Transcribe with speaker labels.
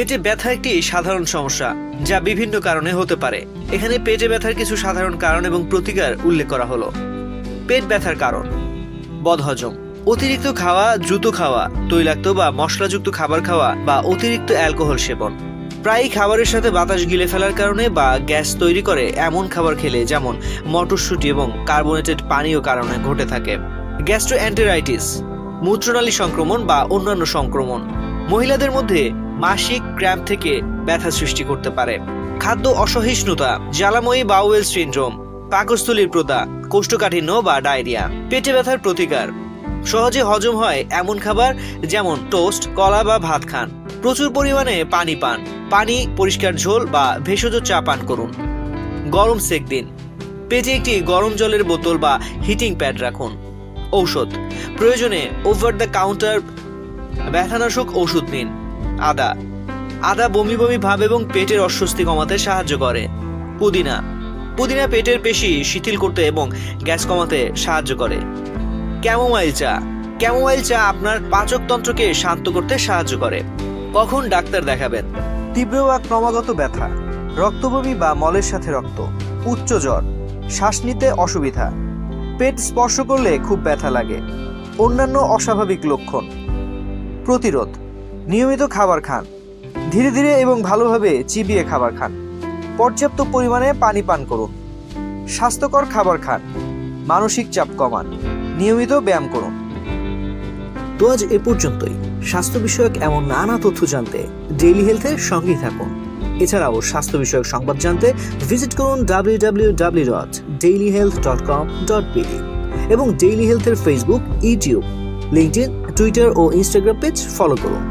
Speaker 1: পেটে ব্যথা একটি সাধারণ সমস্যা যা বিভিন্ন কারণে হতে পারে। এখানে পেটে ব্যথার কিছু সাধারণ কারণ এবং প্রতিকার উল্লেখ করা হলো। পেট ব্যথার কারণ: বদহজম, অতিরিক্ত খাওয়া, দ্রুত খাওয়া, তৈলাক্ত বা মশলাযুক্ত খাবার খাওয়া বা অতিরিক্ত অ্যালকোহল সেবন। প্রায়ই খাবারের সাথে বাতাস গিলে ফেলার কারণে বা গ্যাস তৈরি করে এমন খাবার খেলে, যেমন মটরশুঁটি এবং কার্বোনেটেড পানীয় কারণে ঘটে থাকে। গ্যাস্ট্রোএন্টেরাইটিস, মূত্রনালী সংক্রমণ বা অন্যান্য সংক্রমণ। মহিলাদের মধ্যে মাসিক ক্র্যাম্প থেকে ব্যথা সৃষ্টি করতে পারে। খাদ্য অসহিষ্ণুতা, জ্বালাময়ী বাউয়েল সিনড্রোম, পাকস্থলীর প্রদাহ, কোষ্ঠকাঠিন্য বা ডায়রিয়া। পেটে ব্যথার প্রতিকার: সহজে হজম হয় এমন খাবার যেমন টোস্ট, কলা বা ভাত খান। প্রচুর পরিমাণে পানি পান, পানি, পরিষ্কার ঝোল বা ভেষজ চা পান করুন। গরম সেক দিন, পেটে একটি গরম জলের বোতল বা হিটিং প্যাড রাখুন। ঔষধ: প্রয়োজনে ওভার দ্য কাউন্টার ব্যথানাশক ওষুধ নিন। আদা বমি বমি ভাব এবং পেটের অস্বস্তি কমাতে সাহায্য করে। পুদিনা পেটের পেশি শিথিল করতে এবং গ্যাস কমাতে সাহায্য করে। ক্যামোমাইল চা আপনার পাচকতন্ত্রকে শান্ত করতে সাহায্য করে। কখন ডাক্তার দেখাবেন? তীব্র বা ক্রমাগত ব্যথা, রক্তবমি বা মলের সাথে রক্ত, উচ্চ জ্বর, শ্বাস নিতে অসুবিধা, পেট স্পর্শ করলে খুব ব্যথা লাগে, অন্যান্য অস্বাভাবিক লক্ষণ। প্রতিরোধ: নিয়মিত খাবার খান, ধীরে ধীরে এবং ভালোভাবে চিবিয়ে খাবার খান, পর্যাপ্ত পরিমাণে পানি পান করুন, স্বাস্থ্যকর খাবার খান, মানসিক চাপ কমান, নিয়মিত ব্যায়াম করুন। তো আজ এ পর্যন্তই। স্বাস্থ্য বিষয়ক এমন নানা তথ্য জানতে ডেইলি হেলথের সঙ্গেই থাকুন। এছাড়াও স্বাস্থ্য বিষয়ক সংবাদ জানতে ভিজিট করুন www.dailyhealth.com.bd এবং ডেইলি হেলথের ফেসবুক, ইউটিউব, লিঙ্কডইন, টুইটার ও ইনস্টাগ্রাম পেজ ফলো করুন।